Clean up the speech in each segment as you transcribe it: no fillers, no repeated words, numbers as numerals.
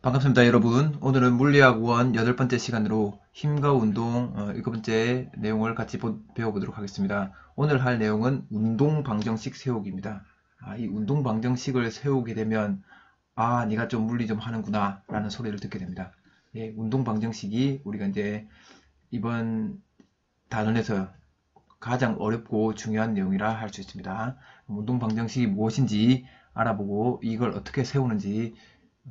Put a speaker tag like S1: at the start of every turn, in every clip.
S1: 반갑습니다, 여러분. 오늘은 물리학 5원 8번째 시간으로 힘과 운동 7번째 내용을 같이 배워보도록 하겠습니다. 오늘 할 내용은 운동 방정식 세우기입니다. 이 운동 방정식을 세우게 되면 네가 좀 물리 좀 하는구나 라는 소리를 듣게 됩니다. 운동 방정식이 우리가 이제 이번 단원에서 가장 어렵고 중요한 내용이라 할 수 있습니다. 운동 방정식이 무엇인지 알아보고 이걸 어떻게 세우는지,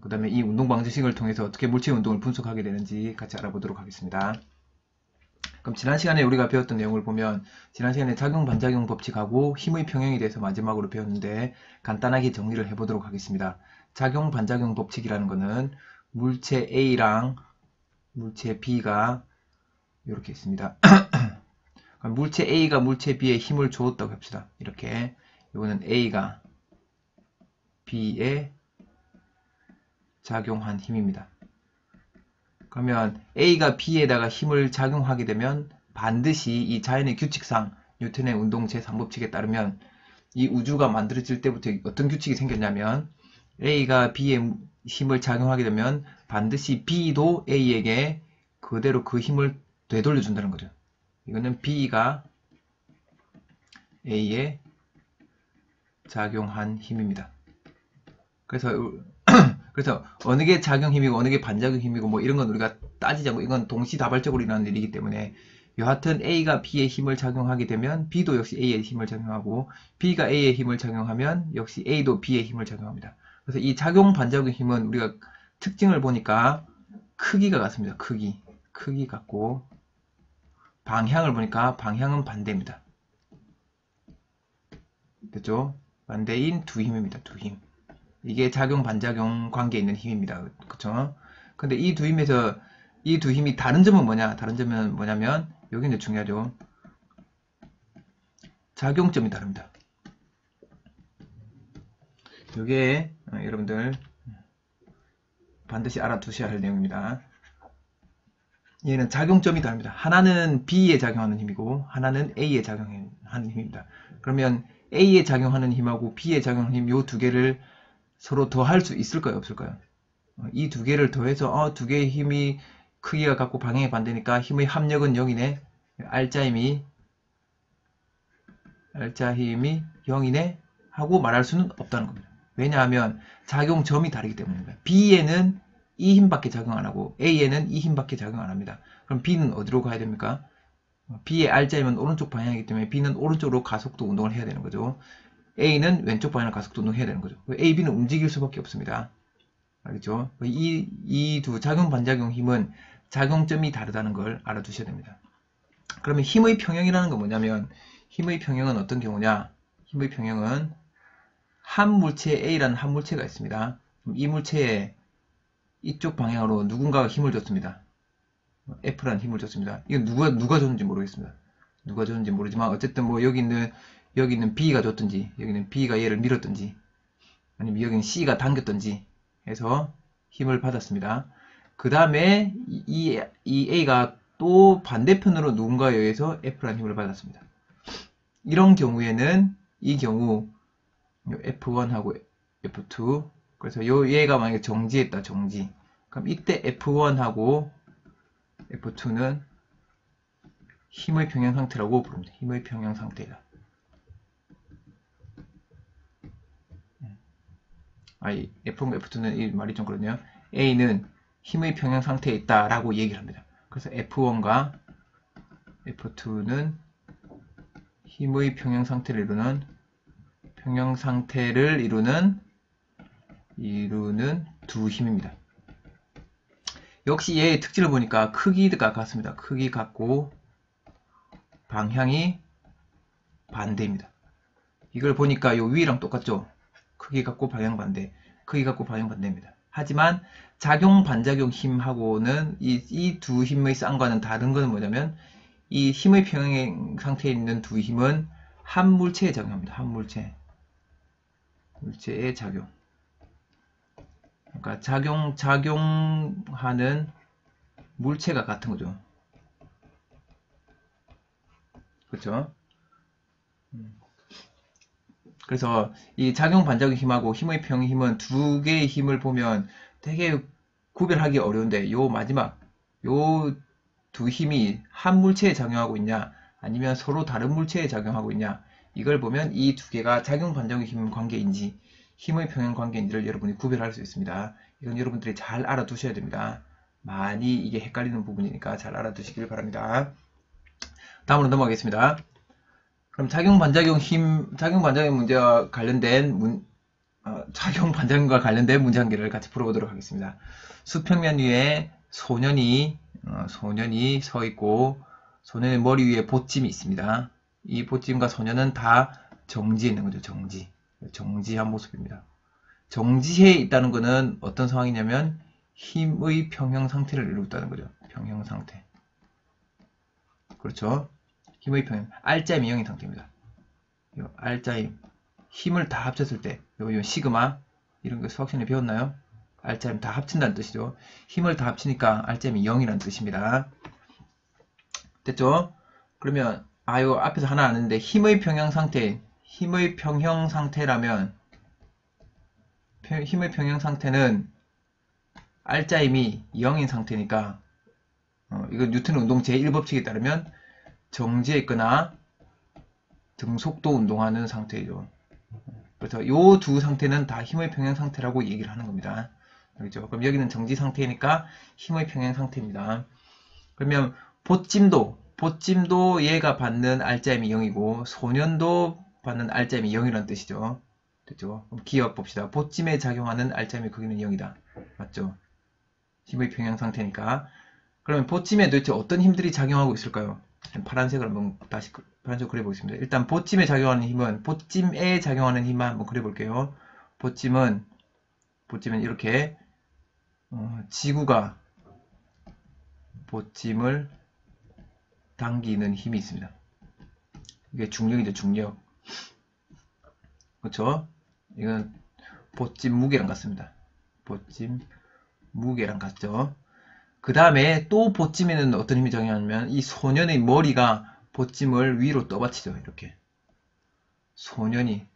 S1: 그 다음에 이 운동 방정식을 통해서 어떻게 물체 운동을 분석하게 되는지 같이 알아보도록 하겠습니다. 그럼 지난 시간에 우리가 배웠던 내용을 보면, 지난 시간에 작용 반작용 법칙하고 힘의 평형에 대해서 마지막으로 배웠는데 간단하게 정리를 해보도록 하겠습니다. 작용 반작용 법칙이라는 것은 물체 A랑 물체 B가 이렇게 있습니다. 물체 A가 물체 B에 힘을 주었다고 합시다. 이렇게. 이거는 A가 B에 작용한 힘입니다. 그러면 A가 B에다가 힘을 작용하게 되면 반드시 이 자연의 규칙상 뉴턴의 운동 제3법칙에 따르면 이 우주가 만들어질 때부터 어떤 규칙이 생겼냐면, A가 B에 힘을 작용하게 되면 반드시 B도 A에게 그대로 그 힘을 되돌려 준다는 거죠. 이거는 B가 A에 작용한 힘입니다. 그래서 어느 게 작용 힘이고 어느 게 반작용 힘이고 뭐 이런 건 우리가 따지자고, 이건 동시다발적으로 일어나는 일이기 때문에 여하튼 A가 B의 힘을 작용하게 되면 B도 역시 A의 힘을 작용하고, B가 A의 힘을 작용하면 역시 A도 B의 힘을 작용합니다. 그래서 이 작용 반작용 힘은 우리가 특징을 보니까 크기가 같습니다. 크기 같고, 방향을 보니까 방향은 반대입니다. 됐죠? 반대인 두 힘입니다. 두 힘. 이게 작용 반작용 관계에 있는 힘입니다. 그쵸? 근데 이 두 힘에서 이 두 힘이 다른 점은 뭐냐? 다른 점은 뭐냐면, 여기 이제 중요하죠. 작용점이 다릅니다. 이게 여러분들 반드시 알아두셔야 할 내용입니다. 얘는 작용점이 다릅니다. 하나는 B에 작용하는 힘이고 하나는 A에 작용하는 힘입니다. 그러면 A에 작용하는 힘하고 B에 작용하는 힘, 요 두 개를 서로 더할 수 있을까요? 없을까요? 이 두 개를 더해서 두 개의 힘이 크기가 같고 방향이 반대니까 힘의 합력은 0이네. 알짜 힘이 0이네 하고 말할 수는 없다는 겁니다. 왜냐하면 작용점이 다르기 때문입니다. B에는 이 힘밖에 작용 안 하고 A에는 이 힘밖에 작용 안 합니다. 그럼 B는 어디로 가야 됩니까? B의 R자이면 오른쪽 방향이기 때문에 B는 오른쪽으로 가속도 운동을 해야 되는 거죠. A는 왼쪽 방향으로 가속도 운동을 해야 되는 거죠. A, B는 움직일 수밖에 없습니다. 알겠죠? 이 두 작용 반작용 힘은 작용점이 다르다는 걸 알아두셔야 됩니다. 그러면 힘의 평형이라는 건 뭐냐면, 힘의 평형은 어떤 경우냐? 힘의 평형은 한 물체에 A라는 한 물체가 있습니다. 이 물체에 이쪽 방향으로 누군가가 힘을 줬습니다. F라는 힘을 줬습니다. 이건 누가 줬는지 모르겠습니다. 누가 줬는지 모르지만 어쨌든 뭐 여기 있는 B가 줬든지, 여기는 B가 얘를 밀었든지, 아니면 여기는 C가 당겼든지 해서 힘을 받았습니다. 그 다음에 이 A가 또 반대편으로 누군가에 의해서 F라는 힘을 받았습니다. 이런 경우에는 이 경우 F1하고 F2, 그래서 얘가 만약에 정지했다, 정지. 그럼 이때 F1하고 F2는 힘의 평형 상태라고 부릅니다. 힘의 평형 상태다. F1, F2는 이 말이 좀 그렇네요. A는 힘의 평형 상태에 있다라고 얘기를 합니다. 그래서 F1과 F2는 힘의 평형 상태를 이루는 두 힘입니다. 역시 얘의 특징을 보니까 크기가 같습니다. 크기 같고 방향이 반대입니다. 이걸 보니까 요 위랑 똑같죠? 크기 같고 방향 반대. 크기 같고 방향 반대입니다. 하지만 작용 반작용 힘하고는 이 두 힘의 쌍과는 다른 것은 뭐냐면, 이 힘의 평행 상태에 있는 두 힘은 한 물체에 작용합니다. 한 물체에 작용. 그러니까 작용하는 물체가 같은 거죠. 그렇죠? 그래서 이 작용 반작용 힘하고 힘의 평행 힘은 두 개의 힘을 보면 되게 구별하기 어려운데 요 마지막 요 두 힘이 한 물체에 작용하고 있냐 아니면 서로 다른 물체에 작용하고 있냐 이걸 보면 이 두 개가 작용 반작용 힘 관계인지 힘의 평행 관계인지를 여러분이 구별할 수 있습니다. 이건 여러분들이 잘 알아두셔야 됩니다. 많이 이게 헷갈리는 부분이니까 잘 알아두시길 바랍니다. 다음으로 넘어가겠습니다. 그럼 작용 반작용 문제와 관련된 작용 반작용과 관련된 문제 한 개를 같이 풀어보도록 하겠습니다. 수평면 위에 소년이 서 있고 소년의 머리 위에 보찜이 있습니다. 이 보찜과 소년은 다 정지해 있는 거죠. 정지한 모습입니다. 정지해 있다는 것은 어떤 상황이냐면 힘의 평형 상태를 이루고 있다는 거죠. 평형 상태. 그렇죠. 힘의 평형. R자임 0인 상태입니다. R자임. 힘을 다 합쳤을 때, 요 시그마, 이런 거 수학시간에 배웠나요? R자임 다 합친다는 뜻이죠. 힘을 다 합치니까 R자임이 0이라는 뜻입니다. 됐죠? 그러면, 요 앞에서 하나 아는데, 힘의 평형 상태라면, 힘의 평형 상태는 R자임이 0인 상태니까, 이거 뉴턴 운동 제1법칙에 따르면, 정지해 있거나, 등속도 운동하는 상태이죠. 그래서 요 두 상태는 다 힘의 평행 상태라고 얘기를 하는 겁니다. 그렇죠? 그럼 여기는 정지 상태니까 힘의 평행 상태입니다. 그러면 보찜도 얘가 받는 R자임이 0이고 소년도 받는 R자임이 0이라는 뜻이죠. 됐죠? 그럼 기억 봅시다. 보찜에 작용하는 R자임의 크기는 0이다. 맞죠? 힘의 평행 상태니까. 그러면 보찜에 도대체 어떤 힘들이 작용하고 있을까요? 파란색을 한번 다시 파란색 그려보겠습니다. 일단 보찜에 작용하는 힘은 보찜에 작용하는 힘만 한번 그려볼게요. 보찜은 이렇게 지구가 보찜을 당기는 힘이 있습니다. 이게 중력이죠. 중력. 그렇죠? 이건 보찜 무게랑 같습니다. 보찜 무게랑 같죠. 그 다음에 또 보찜에는 어떤 힘이 작용하냐면 이 소년의 머리가 보찜을 위로 떠받치죠. 이렇게 소년이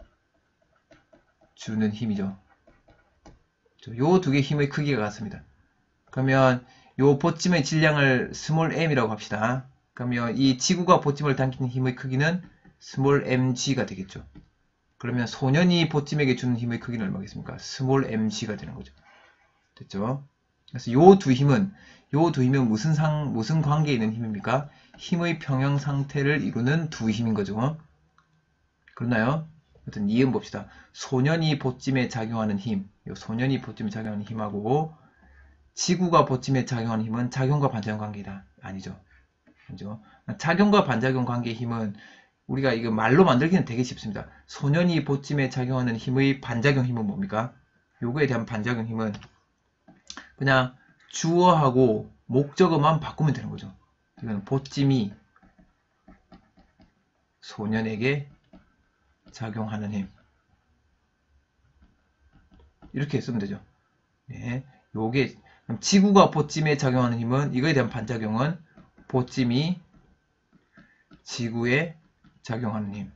S1: 주는 힘이죠. 요 두 개의 힘의 크기가 같습니다. 그러면 요 보찜의 질량을 스몰 m이라고 합시다. 그러면 이 지구가 보찜을 당기는 힘의 크기는 스몰 mg가 되겠죠. 그러면 소년이 보찜에게 주는 힘의 크기는 얼마겠습니까? 스몰 mg가 되는 거죠. 됐죠? 그래서 요 두 힘은 무슨 관계에 있는 힘입니까? 힘의 평형 상태를 이루는 두 힘인 거죠. 그렇나요? 하여튼 이음 봅시다. 소년이 보찜에 작용하는 힘, 소년이 보찜에 작용하는 힘하고 지구가 보찜에 작용하는 힘은 작용과 반작용 관계이다. 아니죠. 그죠? 작용과 반작용 관계의 힘은 우리가 이거 말로 만들기는 되게 쉽습니다. 소년이 보찜에 작용하는 힘의 반작용 힘은 뭡니까? 요거에 대한 반작용 힘은 그냥 주어하고 목적어만 바꾸면 되는 거죠. 이건 보찜이 소년에게 작용하는 힘. 이렇게 쓰면 되죠. 네. 요게 지구가 보찜에 작용하는 힘은 이거에 대한 반작용은 보찜이 지구에 작용하는 힘.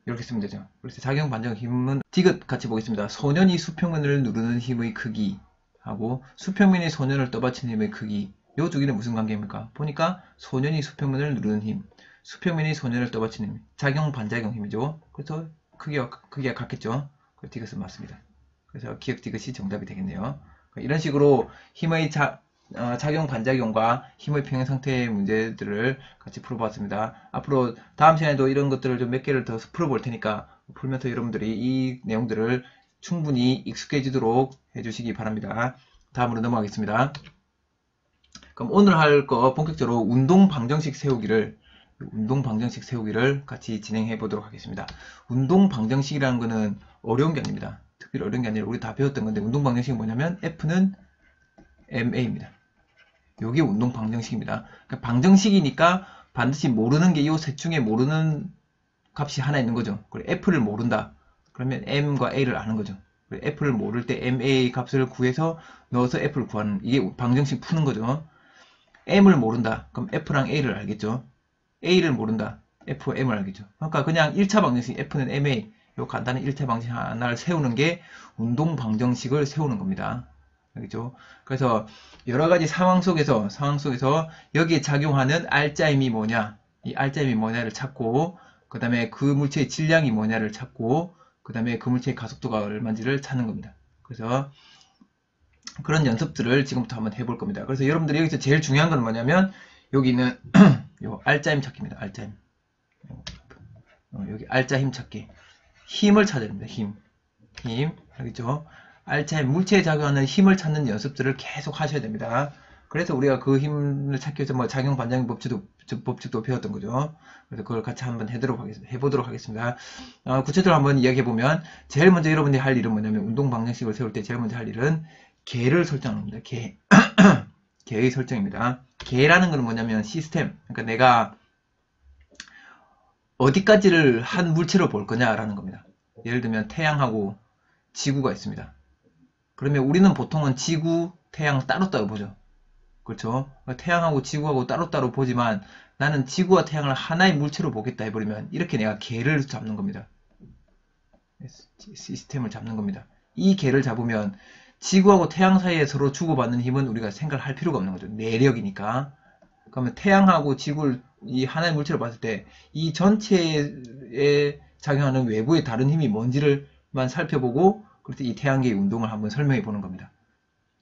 S1: 이렇게 쓰면 되죠. 그래서 작용 반작용 힘은 디귿 같이 보겠습니다. 소년이 수평면을 누르는 힘의 크기 하고 수평면이 소년을 떠받치는 힘의 크기. 요 두 개는 무슨 관계입니까? 보니까 소년이 수평면을 누르는 힘, 수평면이 소년을 떠받치는 힘. 작용 반작용 힘이죠. 그래서 크기가 같겠죠. 그 디귿은 맞습니다. 그래서 기억 디귿이 정답이 되겠네요. 이런 식으로 힘의 작용 반작용과 힘의 평행 상태의 문제들을 같이 풀어봤습니다. 앞으로 다음 시간에도 이런 것들을 좀 몇 개를 더 풀어볼 테니까 풀면서 여러분들이 이 내용들을 충분히 익숙해지도록 해주시기 바랍니다. 다음으로 넘어가겠습니다. 그럼 오늘 할 거 본격적으로 운동 방정식 세우기를 같이 진행해 보도록 하겠습니다. 운동 방정식이라는 거는 어려운 게 아닙니다. 특별히 어려운 게 아니라 우리 다 배웠던 건데 운동 방정식이 뭐냐면 F는 MA입니다. 요게 운동 방정식입니다. 그러니까 방정식이니까 반드시 모르는 게 이 셋 중에 모르는 값이 하나 있는 거죠. 그리고 F를 모른다. 그러면 M과 A를 아는 거죠. F를 모를 때 MA 값을 구해서 넣어서 F를 구하는 이게 방정식 푸는 거죠. M을 모른다. 그럼 F랑 A를 알겠죠. A를 모른다. F, M을 알겠죠. 그러니까 그냥 1차 방정식 F는 MA 요 간단한 1차 방정식 하나를 세우는 게 운동 방정식을 세우는 겁니다. 알겠죠? 그래서 여러 가지 상황 속에서 여기에 작용하는 알짜 힘이 뭐냐, 이 알짜 힘이 뭐냐를 찾고, 그 다음에 그 물체의 질량이 뭐냐를 찾고, 그 다음에 그 물체의 가속도가 얼마인지를 찾는 겁니다. 그래서 그런 연습들을 지금부터 한번 해볼 겁니다. 그래서 여러분들이 여기서 제일 중요한 건 뭐냐면 여기는 요 알짜 힘 찾기입니다. 알짜 힘. 여기 알짜 힘 찾기. 힘을 찾아야 됩니다. 힘. 알겠죠? 알짜 힘, 물체에 작용하는 힘을 찾는 연습들을 계속 하셔야 됩니다. 그래서 우리가 그 힘을 찾기 위해서 뭐 작용 반작용 법칙도 배웠던 거죠. 그래서 그걸 같이 한번 해보도록 하겠습니다. 구체적으로 한번 이야기해보면, 제일 먼저 여러분들이 할 일은 뭐냐면, 운동 방정식을 세울 때 제일 먼저 할 일은 개를 설정하는 겁니다. 개의 설정입니다. 개라는 건 뭐냐면 시스템. 그러니까 내가 어디까지를 한 물체로 볼 거냐라는 겁니다. 예를 들면 태양하고 지구가 있습니다. 그러면 우리는 보통은 지구, 태양 따로따로 보죠. 그렇죠? 태양하고 지구하고 따로따로 보지만 나는 지구와 태양을 하나의 물체로 보겠다 해버리면 이렇게 내가 개를 잡는 겁니다. 시스템을 잡는 겁니다. 이 개를 잡으면 지구하고 태양 사이에 서로 주고받는 힘은 우리가 생각할 필요가 없는 거죠. 내력이니까. 그러면 태양하고 지구를 이 하나의 물체로 봤을 때 이 전체에 작용하는 외부의 다른 힘이 뭔지를만 살펴보고 그래서 이 태양계의 운동을 한번 설명해 보는 겁니다.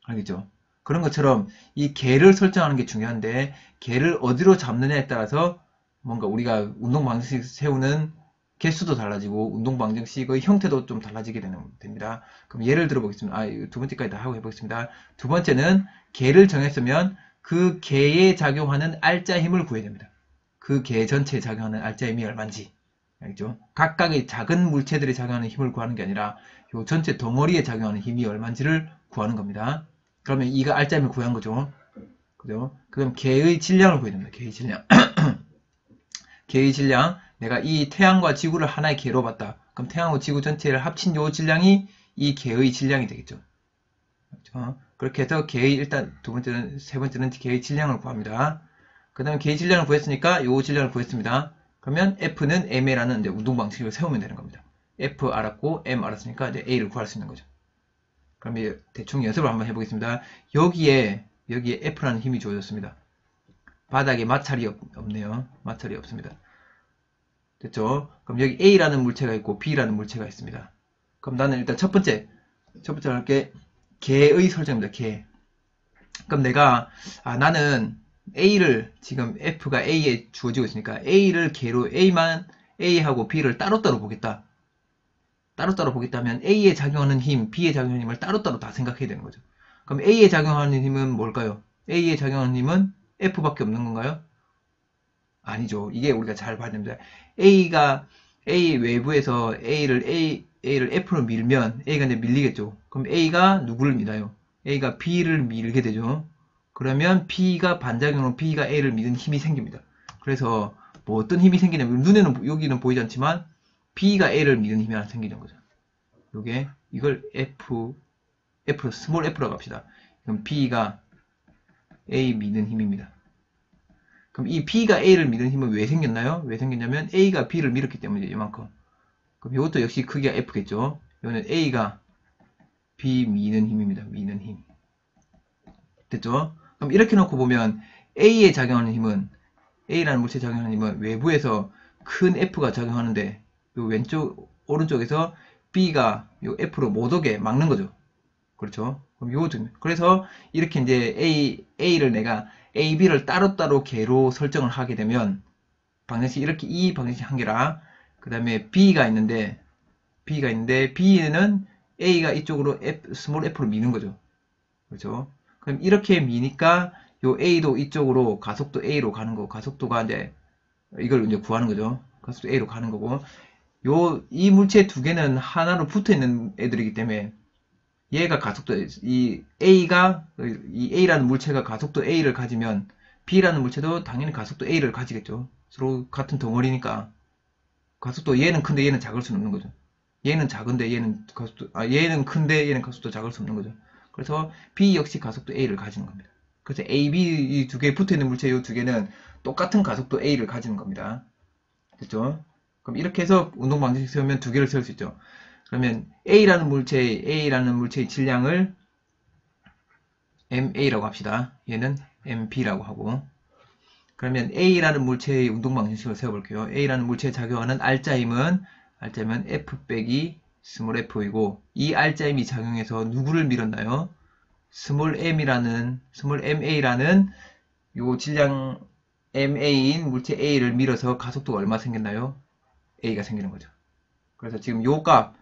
S1: 알겠죠? 그런 것처럼 이 개를 설정하는 게 중요한데 개를 어디로 잡느냐에 따라서 뭔가 우리가 운동 방식 세우는 개수도 달라지고 운동 방정식의 형태도 좀 달라지게 됩니다. 그럼 예를 들어 보겠습니다. 두 번째까지 다 하고 해보겠습니다. 두 번째는 개를 정했으면 그 개에 작용하는 알짜 힘을 구해야 됩니다. 그 개 전체에 작용하는 알짜 힘이 얼마인지. 알겠죠? 각각의 작은 물체들이 작용하는 힘을 구하는 게 아니라 요 전체 덩어리에 작용하는 힘이 얼마인지를 구하는 겁니다. 그러면 이가 알짜 힘을 구한 거죠. 그죠? 그럼 개의 질량을 구해야 됩니다. 개의 질량. 개의 질량. 내가 이 태양과 지구를 하나의 개로 봤다. 그럼 태양과 지구 전체를 합친 요 질량이 이 개의 질량이 되겠죠. 그렇죠? 그렇게 해서 개의 일단 세 번째는 개의 질량을 구합니다. 그 다음에 개의 질량을 구했으니까 요 질량을 구했습니다. 그러면 F는 MA라는 이제 운동 방식을 세우면 되는 겁니다. F 알았고 M 알았으니까 이제 A를 구할 수 있는 거죠. 그럼 대충 연습을 한번 해보겠습니다. 여기에 F라는 힘이 주어졌습니다. 바닥에 마찰이 없네요. 마찰이 없습니다. 됐죠? 그럼 여기 A라는 물체가 있고 B라는 물체가 있습니다. 그럼 나는 일단 첫 번째 할게 개의 설정입니다. 개. 그럼 내가 나는 A를 지금 F가 A에 주어지고 있으니까 A를 개로 A하고 B를 따로따로 보겠다. 따로따로 보겠다면 A에 작용하는 힘, B에 작용하는 힘을 따로따로 다 생각해야 되는 거죠. 그럼 A에 작용하는 힘은 뭘까요? A에 작용하는 힘은 F밖에 없는 건가요? 아니죠. 이게 우리가 잘 봐야 됩니다. A 외부에서 A를 F로 밀면 A가 이제 밀리겠죠. 그럼 A가 누구를 미나요? A가 B를 밀게 되죠. 그러면 B가 반작용으로 B가 A를 미는 힘이 생깁니다. 그래서 뭐 어떤 힘이 생기냐면 눈에는 여기는 보이지 않지만 B가 A를 미는 힘이 하나 생기는 거죠. 이걸 스몰 F라고 합시다. 그럼 B가 A 미는 힘입니다. 그럼 이 B가 A를 미는 힘은 왜 생겼나요? 왜 생겼냐면 A가 B를 밀었기 때문이죠. 이만큼. 그럼 이것도 역시 크기가 F겠죠. 이거는 A가 B 미는 힘입니다. 미는 힘. 됐죠? 그럼 이렇게 놓고 보면 A에 작용하는 힘은 A라는 물체에 작용하는 힘은 외부에서 큰 F가 작용하는데 요 오른쪽에서 B가 요 F로 못 오게 막는 거죠. 그렇죠? 그럼 그래서 이렇게 이제 A를 내가 A, B를 따로따로 개로 설정을 하게 되면 방정식 이 방정식 한 개라 그 다음에 B가 있는데 B는 A가 이쪽으로 스몰 F로 미는 거죠. 그렇죠? 그럼 이렇게 미니까 요 A도 이쪽으로 가속도 A로 가는 거고 가속도가 이제 이걸 이제 구하는 거죠. 가속도 A로 가는 거고 이 물체 두 개는 하나로 붙어 있는 애들이기 때문에 얘가 이 A라는 물체가 가속도 A를 가지면 B라는 물체도 당연히 가속도 A를 가지겠죠. 서로 같은 덩어리니까 가속도 얘는 큰데 얘는 작을 수는 없는 거죠. 얘는 작은데 얘는 큰데 얘는 가속도 작을 수 없는 거죠. 그래서 B 역시 가속도 A를 가지는 겁니다. 그래서 A, B 이 두 개 붙어 있는 물체 이 두 개는 똑같은 가속도 A를 가지는 겁니다. 됐죠? 그럼 이렇게 해서 운동 방정식 세우면 두 개를 세울 수 있죠. 그러면 A라는 물체의 질량을 MA라고 합시다. 얘는 MB라고 하고. 그러면 A라는 물체의 운동 방정식을 세워볼게요. A라는 물체에 작용하는 R자임은 F 빼기 스몰 f이고, 이 R자임이 작용해서 누구를 밀었나요? 스몰 MA라는 요 질량 MA인 물체 A를 밀어서 가속도가 얼마 생겼나요? A가 생기는 거죠. 그래서 지금 요 값,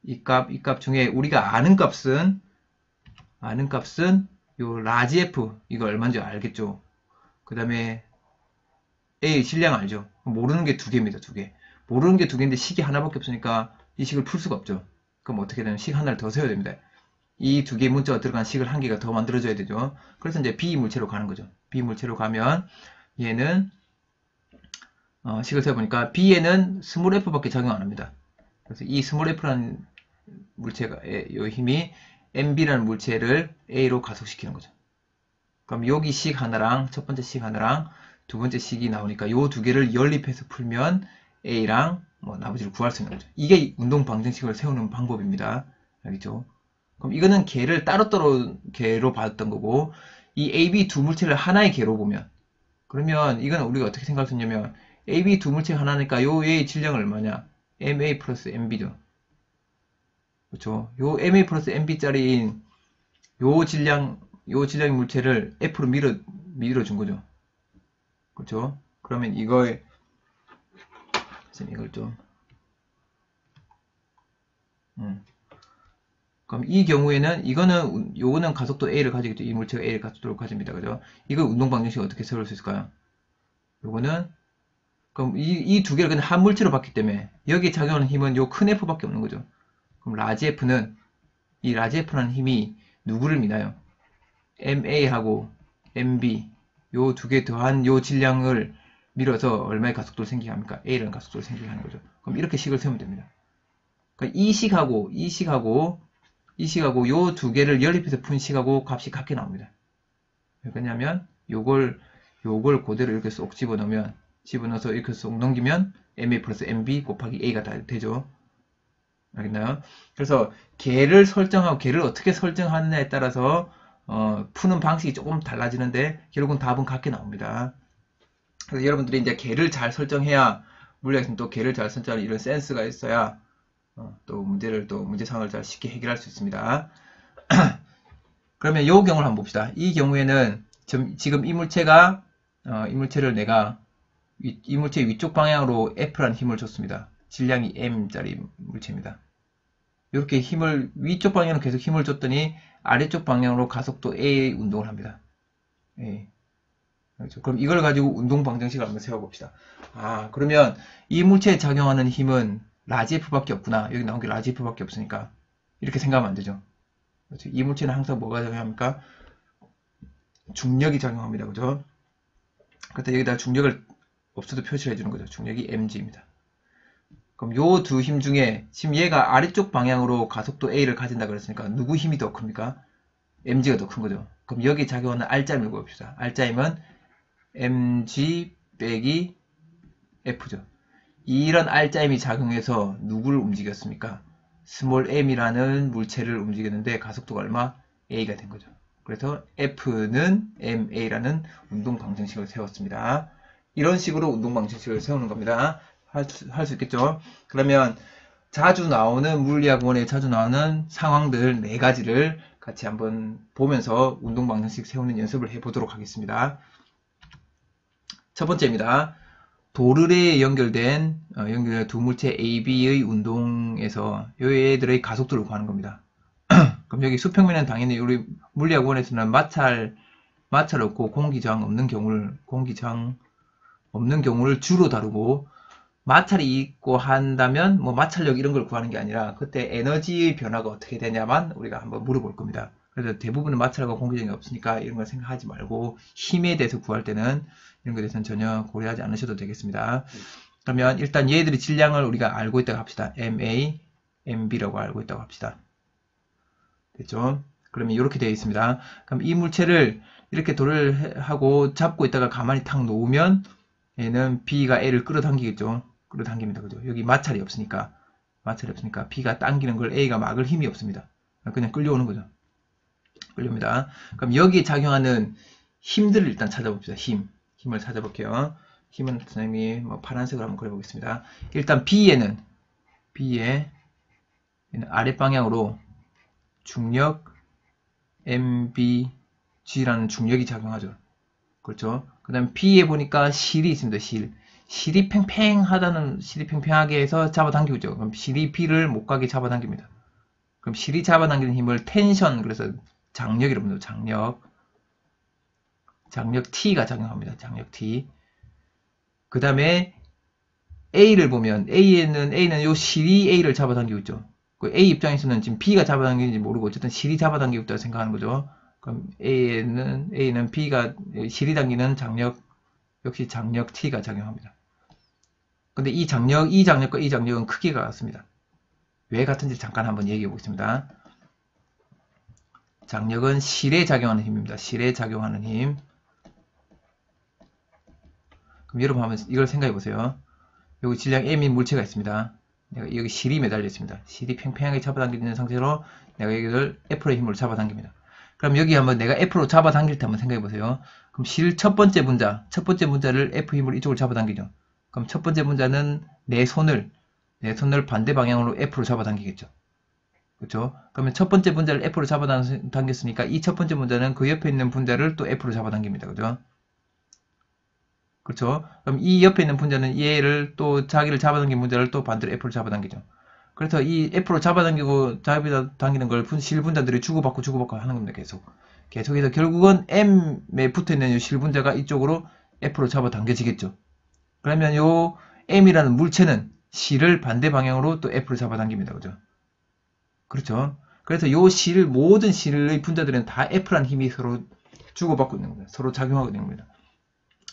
S1: 이 값 중에 우리가 아는 값은 요 라지 F, 이거 얼마인지 알겠죠? 그 다음에 A 질량 알죠? 모르는 게 두 개입니다. 두 개. 모르는 게 두 개인데 식이 하나밖에 없으니까 이 식을 풀 수가 없죠. 그럼 어떻게 되면 식 하나를 더 세워야 됩니다. 이 두 개의 문자가 들어간 식을 한 개가 더 만들어져야 되죠. 그래서 이제 B 물체로 가는 거죠. B 물체로 가면 얘는 식을 세워보니까 B에는 스몰 F밖에 작용 안 합니다. 그래서 이 스몰 F라는 물체가 이 힘이 MB라는 물체를 A로 가속시키는 거죠. 그럼 여기 식 하나랑 첫 번째 식 하나랑 두 번째 식이 나오니까 요 두 개를 연립해서 풀면 A랑 뭐 나머지를 구할 수 있는 거죠. 이게 운동 방정식을 세우는 방법입니다. 알겠죠? 그럼 이거는 개를 따로따로 개로 봤던 거고, 이 AB 두 물체를 하나의 개로 보면, 그러면 이건 우리가 어떻게 생각할 수 있냐면 AB 두 물체 하나니까 요 A의 질량은 얼마냐? MA 플러스 MB죠. 그렇죠? 요 MA 플러스 MB짜리인 요 질량의 물체를 F로 밀어준 거죠. 그렇죠? 그러면 이걸 좀 그럼 이 경우에는 요거는 가속도 A를 가지겠죠. 이 물체가 A를 가속도를 가집니다. 그죠? 이거 운동 방정식 어떻게 세울 수 있을까요? 요거는 그럼 이 두 개를 그냥 한 물체로 봤기 때문에 여기에 작용하는 힘은 요 큰 F밖에 없는 거죠. 그럼 라지 F는 이 라지 F라는 힘이 누구를 미나요? MA하고 MB 요 두 개 더한 요 질량을 밀어서 얼마의 가속도를 생기게 합니까? A라는 가속도를 생기게 하는 거죠. 그럼 이렇게 식을 세우면 됩니다. 그러니까 이 식하고 요 두 개를 연립해서 푼 식하고 값이 같게 나옵니다. 왜냐면 요걸 그대로 이렇게 쏙 집어넣어서 이렇게 쏙 넘기면 MA 플러스 MB 곱하기 A가 다 되죠. 알겠나요? 그래서 개를 설정하고 개를 어떻게 설정하느냐에 따라서 푸는 방식이 조금 달라지는데 결국은 답은 같게 나옵니다. 그래서 여러분들이 이제 개를 잘 설정해야 물리학에서는 또 개를 잘 설정하는 이런 센스가 있어야 또 문제상을 잘 쉽게 해결할 수 있습니다. 그러면 이 경우를 한번 봅시다. 이 경우에는 지금 이 물체를 내가 이 물체의 위쪽 방향으로 F라는 힘을 줬습니다. 질량이 M짜리 물체입니다. 이렇게 위쪽 방향으로 계속 힘을 줬더니 아래쪽 방향으로 가속도 A의 운동을 합니다. A. 그렇죠. 그럼 이걸 가지고 운동 방정식을 한번 세워봅시다. 그러면 이 물체에 작용하는 힘은 라지 F밖에 없구나. 여기 나온 게 라지 F밖에 없으니까 이렇게 생각하면 안 되죠. 그렇죠. 이 물체는 항상 뭐가 작용합니까? 중력이 작용합니다. 그죠? 그때 여기다 중력을 없어도 표시를 해주는 거죠. 중력이 mg입니다. 그럼 요 두 힘 중에 지금 얘가 아래쪽 방향으로 가속도 A를 가진다 그랬으니까 누구 힘이 더 큽니까? mg가 더 큰 거죠. 그럼 여기 작용하는 R자임을 구합시다. R자임은 mg 빼기 F죠. 이런 R자임이 작용해서 누구를 움직였습니까? 스몰 m이라는 물체를 움직였는데 가속도가 얼마? A가 된 거죠. 그래서 F는 MA라는 운동 방정식을 세웠습니다. 이런 식으로 운동 방정식을 세우는 겁니다. 할 수 있겠죠? 그러면 물리학원에 자주 나오는 상황들 4가지를 같이 한번 보면서 운동 방정식 세우는 연습을 해보도록 하겠습니다. 첫 번째입니다. 도르래에 연결된 두 물체 AB의 운동에서 얘들의 가속도를 구하는 겁니다. 그럼 여기 수평면은 당연히 우리 물리학원에서는 마찰 없고 공기저항 없는 경우를 주로 다루고, 마찰이 있고 한다면 뭐 마찰력 이런 걸 구하는 게 아니라 그때 에너지의 변화가 어떻게 되냐만 우리가 한번 물어볼 겁니다. 그래서 대부분은 마찰과 공기저항이 없으니까 이런 걸 생각하지 말고 힘에 대해서 구할 때는 이런 것에 대해서는 전혀 고려하지 않으셔도 되겠습니다. 그러면 일단 얘들의 질량을 우리가 알고 있다고 합시다. MA, MB라고 알고 있다고 합시다. 됐죠? 그러면 이렇게 되어 있습니다. 그럼 이 물체를 이렇게 돌을 하고 잡고 있다가 가만히 탁 놓으면 얘는 B가 A를 끌어당기겠죠? 끌어당깁니다. 그죠? 여기 마찰이 없으니까 B가 당기는 걸 A가 막을 힘이 없습니다. 그냥 끌려오는 거죠. 끌립니다. 그럼 여기에 작용하는 힘들을 일단 찾아봅시다. 힘을 찾아볼게요. 힘은 선생님이 뭐 파란색으로 한번 그려보겠습니다. 일단 B에 아랫 방향으로 중력 MBG라는 중력이 작용하죠. 그렇죠. 그 다음에 B에 보니까 실이 있습니다. 실이 팽팽하게 해서 잡아당기고 있죠. 그럼 실이 B를 못 가게 잡아당깁니다. 그럼 실이 잡아당기는 힘을 텐션, 그래서 장력이라고 합니다. 장력 T가 작용합니다. 장력 T. 그 다음에 A를 보면 A는 요 실이 A를 잡아당기고 있죠. 그 A 입장에서는 지금 B가 잡아당기는지 모르고 어쨌든 실이 잡아당기고 있다고 생각하는 거죠. 그럼 A는 B가 실이 당기는 장력, 역시 장력 T가 작용합니다. 근데 이 장력과 이 장력은 크기가 같습니다. 왜 같은지 잠깐 한번 얘기해 보겠습니다. 장력은 실에 작용하는 힘입니다. 실에 작용하는 힘. 그럼 여러분 한번 이걸 생각해 보세요. 여기 질량 M인 물체가 있습니다. 내가 여기 실이 매달려 있습니다. 실이 팽팽하게 잡아당기는 상태로 내가 여기를 F의 힘으로 잡아당깁니다. 그럼 여기 한번 내가 F로 잡아당길 때 한번 생각해 보세요. 그럼 실 첫 번째 문자를 F 힘으로 이쪽으로 잡아당기죠. 그럼 첫 번째 문자는 내 손을 반대 방향으로 F로 잡아당기겠죠. 그렇죠? 그러면 첫 번째 분자를 F로 잡아당겼으니까 이 첫 번째 분자는 그 옆에 있는 분자를 또 F로 잡아당깁니다. 그죠? 그렇죠? 그럼 이 옆에 있는 분자는 얘를 또 자기를 잡아당긴 분자를 또 반대로 F로 잡아당기죠. 그래서 이 F로 잡아당기는 걸 실분자들이 주고받고 하는 겁니다. 계속해서 결국은 M에 붙어있는 이 실분자가 이쪽으로 F로 잡아당겨지겠죠. 그러면 요 M이라는 물체는 실을 반대 방향으로 또 F로 잡아당깁니다. 그죠? 그렇죠. 그래서 모든 실의 분자들은 다 F라는 힘이 서로 주고받고 있는 겁니다. 서로 작용하고 있는 겁니다.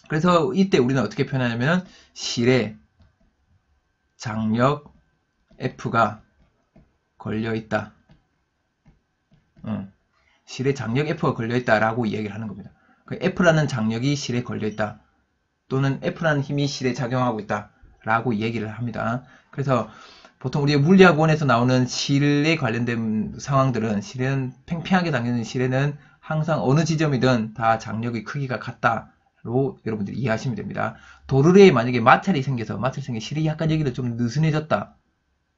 S1: 그래서 이때 우리는 어떻게 표현하냐면 실에 장력 F가 걸려있다. 실에 장력 F가 걸려있다라고 이야기를 하는 겁니다. 그 F라는 장력이 실에 걸려있다. 또는 F라는 힘이 실에 작용하고 있다. 라고 얘기를 합니다. 그래서 보통 우리 물리학원에서 나오는 실에 관련된 상황들은 실은 팽팽하게 당기는 실에는 항상 어느 지점이든 다 장력의 크기가 같다로 여러분들이 이해하시면 됩니다. 도르래에 만약에 마찰이 생겨서 실이 약간 여기는 좀 느슨해졌다.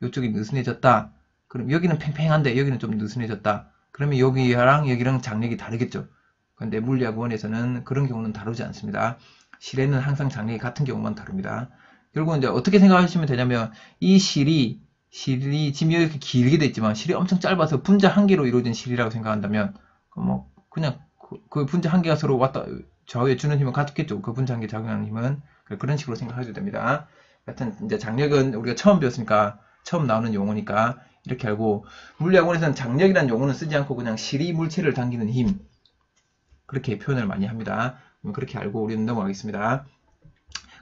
S1: 이쪽이 느슨해졌다. 그럼 여기는 팽팽한데 여기는 좀 느슨해졌다. 그러면 여기랑 장력이 다르겠죠. 그런데 물리학원에서는 그런 경우는 다루지 않습니다. 실에는 항상 장력이 같은 경우만 다룹니다. 결국은 이제 어떻게 생각하시면 되냐면 이 실이 지금 이렇게 길게 돼 있지만 실이 엄청 짧아서 분자 한 개로 이루어진 실이라고 생각한다면 뭐 그냥 그 분자 한 개가 서로 좌우에 주는 힘은 같겠죠. 그 분자 한 개 작용하는 힘은 그런 식으로 생각하셔도 됩니다. 하여튼 이제 장력은 우리가 처음 배웠으니까 처음 나오는 용어니까 이렇게 알고 물리학원에서는 장력이라는 용어는 쓰지 않고 그냥 실이 물체를 당기는 힘 그렇게 표현을 많이 합니다. 그렇게 알고 우리는 넘어가겠습니다.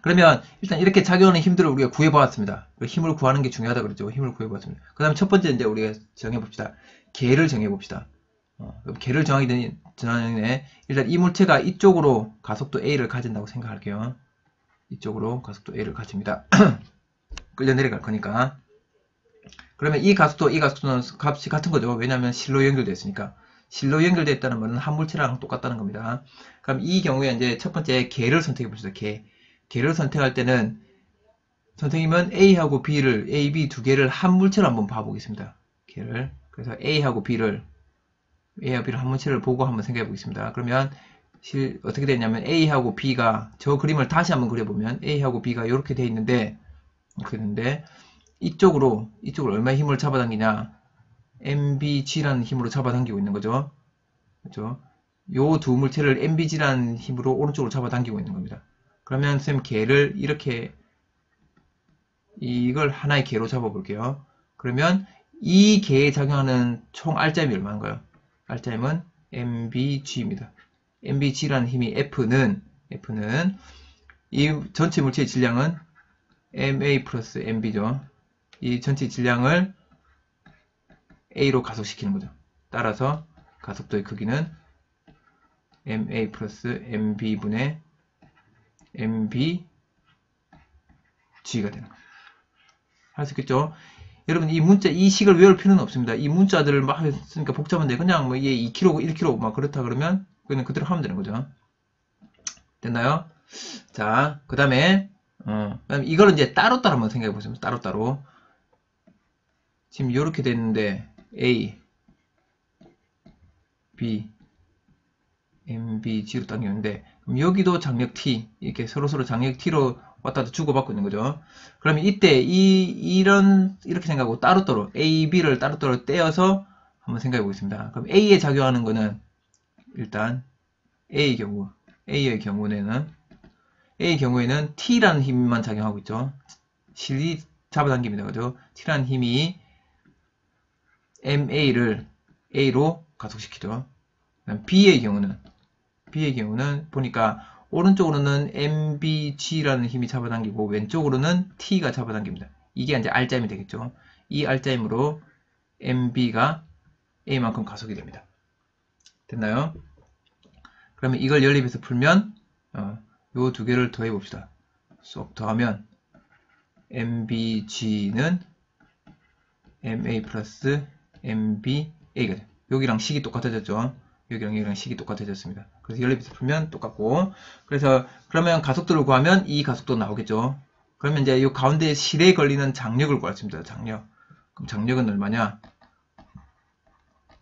S1: 그러면 일단 이렇게 작용하는 힘들을 우리가 구해보았습니다. 힘을 구하는 게 중요하다 그랬죠. 힘을 구해보았습니다. 그 다음 첫 번째 이제 우리가 정해봅시다. 개를 정해봅시다. 그럼 개를 정하기 전에 일단 이 물체가 이쪽으로 가속도 A를 가진다고 생각할게요. 이쪽으로 가속도 A를 가집니다. 끌려 내려갈 거니까. 그러면 이 가속도는 값이 같은 거죠. 왜냐하면 실로 연결되어 있으니까. 실로 연결되어 있다는 말은 한 물체랑 똑같다는 겁니다. 그럼 이 경우에 이제 첫 번째 개를 선택해 봅시다. 개를 선택할 때는 선생님은 A하고 B를 A, B 두 개를 한 물체로 한번 봐보겠습니다. 개를. 그래서 A하고 B를 한 물체를 보고 한번 생각해 보겠습니다. 그러면 어떻게 되냐면 A하고 B가 저 그림을 다시 한번 그려보면 A하고 B가 이렇게 되어 있는데 이쪽으로 얼마의 힘을 잡아당기냐 MBG라는 힘으로 잡아당기고 있는 거죠. 그렇죠? 요 두 물체를 MBG라는 힘으로 오른쪽으로 잡아당기고 있는 겁니다. 그러면 쌤 개를 이렇게 이걸 하나의 개로 잡아볼게요. 그러면 이 개에 작용하는 총 R자임이 얼마인가요? R자임은 MBG입니다. MBG라는 힘이 F는 이 전체 물체의 질량은 MA 플러스 MB죠. 이 전체 질량을 A로 가속시키는 거죠. 따라서 가속도의 크기는 MA 플러스 MB분의 MBG가 되는 거예요. 할 수 있겠죠? 여러분 이 식을 외울 필요는 없습니다. 이 문자들을 막 했으니까 복잡한데 그냥 뭐 이게 2kg, 1kg 막 그렇다 그러면 그냥 그대로 하면 되는 거죠. 됐나요? 자, 그 다음에 이걸 이제 따로따로 한번 생각해 보시면 따로따로. 지금 이렇게 됐는데 A, B, M, B, G로 당기는데 그럼 여기도 장력 T 이렇게 서로서로 장력 T로 왔다 갔다 주고받고 있는 거죠. 그러면 이때 이렇게 생각하고 따로따로 A, B를 따로따로 떼어서 한번 생각해 보겠습니다. 그럼 A에 작용하는 거는 일단 A의 경우에는 T라는 힘만 작용하고 있죠. 실이 잡아당깁니다. 그죠? T라는 힘이 MA를 A로 가속시키죠. B의 경우는 보니까 오른쪽으로는 MBG라는 힘이 잡아당기고 왼쪽으로는 T가 잡아당깁니다. 이게 이제 R자임이 되겠죠. 이 R자임으로 MB가 A만큼 가속이 됩니다. 됐나요? 그러면 이걸 연립해서 풀면 요 두 개를 더해 봅시다. 쏙 더하면 MBG는 MA 플러스 MBA가 돼요. 여기랑 식이 똑같아졌죠. 여기랑 식이 똑같아졌습니다. 그래서 연립해서 풀면 똑같고, 그래서 그러면 가속도를 구하면 이 가속도 나오겠죠. 그러면 이제 이 가운데 실에 걸리는 장력을 구할 수 있습니다. 장력. 그럼 장력은 얼마냐?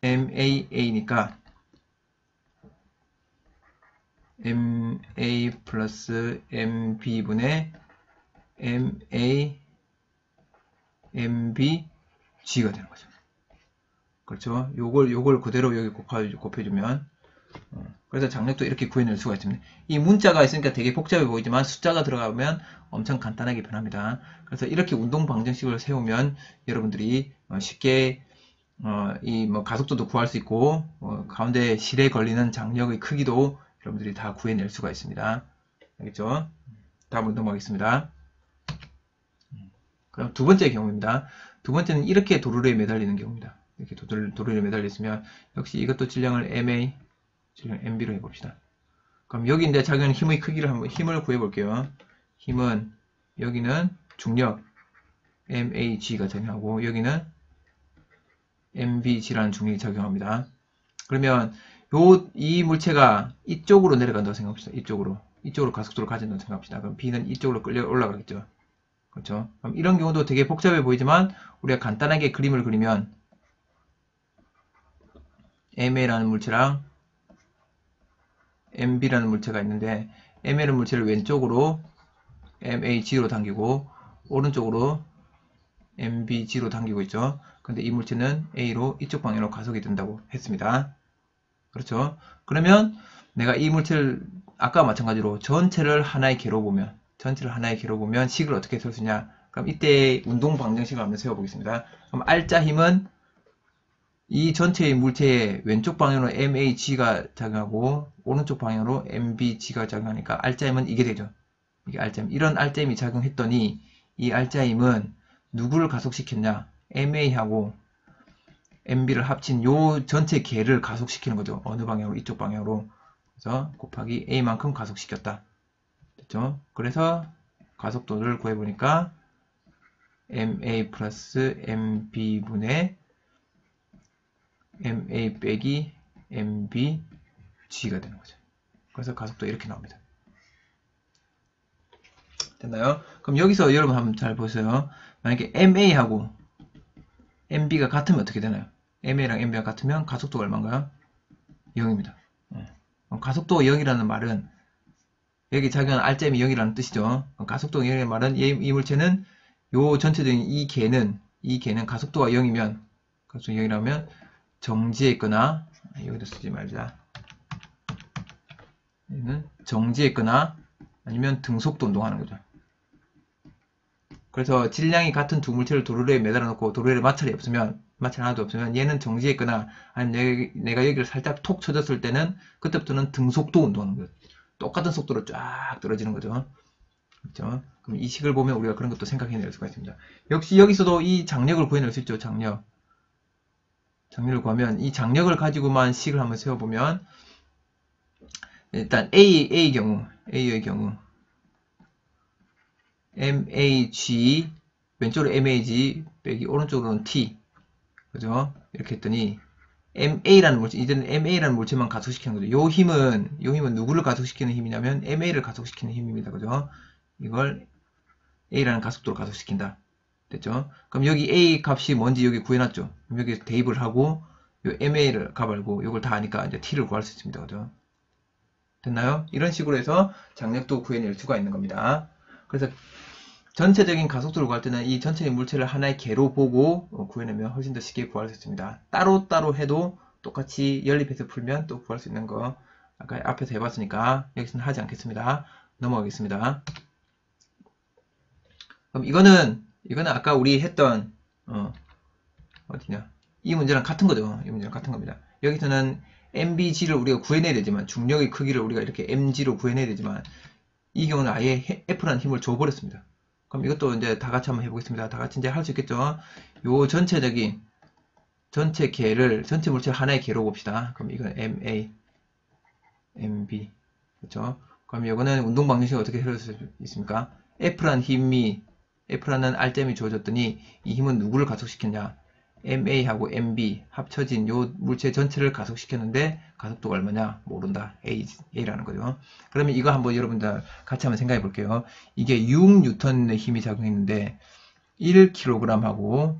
S1: MAA니까 MA 플러스 MB분의 MA MBG가 되는 거죠. 그렇죠? 요걸 그대로 여기 곱해주면 그래서 장력도 이렇게 구해낼 수가 있습니다. 이 문자가 있으니까 되게 복잡해 보이지만 숫자가 들어가면 엄청 간단하게 변합니다. 그래서 이렇게 운동 방정식을 세우면 여러분들이 쉽게 이 뭐 가속도도 구할 수 있고 가운데 실에 걸리는 장력의 크기도 여러분들이 다 구해낼 수가 있습니다. 알겠죠? 다음 운동 가겠습니다. 그럼 두 번째 경우입니다. 두 번째는 이렇게 도르래에 매달리는 경우입니다. 이렇게 도르래에 매달렸으면 역시 이것도 질량을 MA, 질량 MB로 해봅시다. 그럼 여기 이제 작용하는 힘의 크기를 한번 힘을 구해볼게요. 힘은 여기는 중력 MAG가 작용하고 여기는 MBG라는 중력이 작용합니다. 그러면 이 물체가 이쪽으로 내려간다고 생각합시다. 이쪽으로 가속도를 가진다고 생각합시다. 그럼 B는 이쪽으로 끌려 올라가겠죠. 그렇죠? 그럼 이런 경우도 되게 복잡해 보이지만 우리가 간단하게 그림을 그리면 MA라는 물체랑 MB라는 물체가 있는데 MA라는 물체를 왼쪽으로 MAG로 당기고 오른쪽으로 MBG로 당기고 있죠. 근데 이 물체는 A로 이쪽 방향으로 가속이 된다고 했습니다. 그렇죠? 그러면 내가 이 물체를 아까 마찬가지로 전체를 하나의 개로 보면 식을 어떻게 쓸 수 있냐? 그럼 이때 운동 방정식을 한번 세워보겠습니다. 그럼 R자 힘은 이 전체의 물체의 왼쪽 방향으로 MAG가 작용하고 오른쪽 방향으로 MBG가 작용하니까 R자 힘은 이게 되죠. 이게 R자 힘. 이런 R자 힘이 작용했더니 이 R자 힘은 누구를 가속시켰냐? MA하고 MB를 합친 요 전체 개를 가속시키는 거죠. 어느 방향으로? 이쪽 방향으로. 그래서 곱하기 A만큼 가속시켰다. 됐죠? 그래서 가속도를 구해보니까 MA 플러스 MB분의 MA 빼기 MBG가 되는 거죠. 그래서 가속도 이렇게 나옵니다. 됐나요? 그럼 여기서 여러분 한번 잘 보세요. 만약에 MA하고 MB가 같으면 어떻게 되나요? MA랑 MB가 같으면 가속도가 얼마인가요? 0입니다. 그럼 가속도가 0이라는 말은 여기 작용하는 R점이 0이라는 뜻이죠. 가속도가 0이라는 말은 이 물체는 요 전체적인 이 개는 가속도가 0이면 가속도가 0이라면 정지해 있거나 여기다 쓰지 말자. 얘는 정지해 있거나 아니면 등속도 운동하는 거죠. 그래서 질량이 같은 두 물체를 도르래에 매달아 놓고 도르래에 마찰이 하나도 없으면 얘는 정지해 있거나 아니면 내가 여기를 살짝 톡 쳐줬을 때는 그때부터는 등속도 운동하는 거예요. 똑같은 속도로 쫙 떨어지는 거죠. 그렇죠? 그럼 이 식을 보면 우리가 그런 것도 생각해낼 수가 있습니다. 역시 여기서도 이 장력을 구해낼 수 있죠. 장력을 구하면 이 장력을 가지고만 식을 한번 세워보면 일단 A의 경우 MAG 왼쪽으로 MAG 빼기 오른쪽으로는 T. 그죠? 이렇게 했더니 MA라는 물체, 이제는 MA라는 물체만 가속시키는 거죠. 요 힘은 누구를 가속시키는 힘이냐면 MA를 가속시키는 힘입니다. 그죠? 이걸 A라는 가속도로 가속시킨다. 됐죠? 그럼 여기 A 값이 뭔지 여기 구해놨죠? 그럼 여기 대입을 하고 요 MA를 값 알고 이걸 다 아니까 이제 T를 구할 수 있습니다. 그죠? 됐나요? 이런 식으로 해서 장력도 구해낼 수가 있는 겁니다. 그래서 전체적인 가속도를 구할 때는 이 전체의 물체를 하나의 개로 보고 구해내면 훨씬 더 쉽게 구할 수 있습니다. 따로따로 해도 똑같이 연립해서 풀면 또 구할 수 있는 거 아까 앞에서 해봤으니까 여기서는 하지 않겠습니다. 넘어가겠습니다. 그럼 이거는 아까 우리 했던 어디냐 이 문제랑 같은 거죠. 이 문제랑 같은 겁니다. 여기서는 MBG를 우리가 구해내야 되지만 중력의 크기를 우리가 이렇게 MG로 구해내야 되지만 이 경우는 아예 F라는 힘을 줘버렸습니다. 그럼 이것도 이제 다 같이 한번 해보겠습니다. 다 같이 이제 할 수 있겠죠? 요 전체적인 전체 물체 하나의 개로 봅시다. 그럼 이건 MA, MB 그렇죠? 그럼 이거는 운동 방정식 어떻게 해볼 수 있습니까? F라는 R점이 주어졌더니 이 힘은 누구를 가속시켰냐? MA하고 MB 합쳐진 요 물체 전체를 가속시켰는데 가속도가 얼마냐? 모른다. A라는 거죠. 그러면 이거 한번 여러분들 같이 한번 생각해 볼게요. 이게 6N의 힘이 작용했는데 1kg하고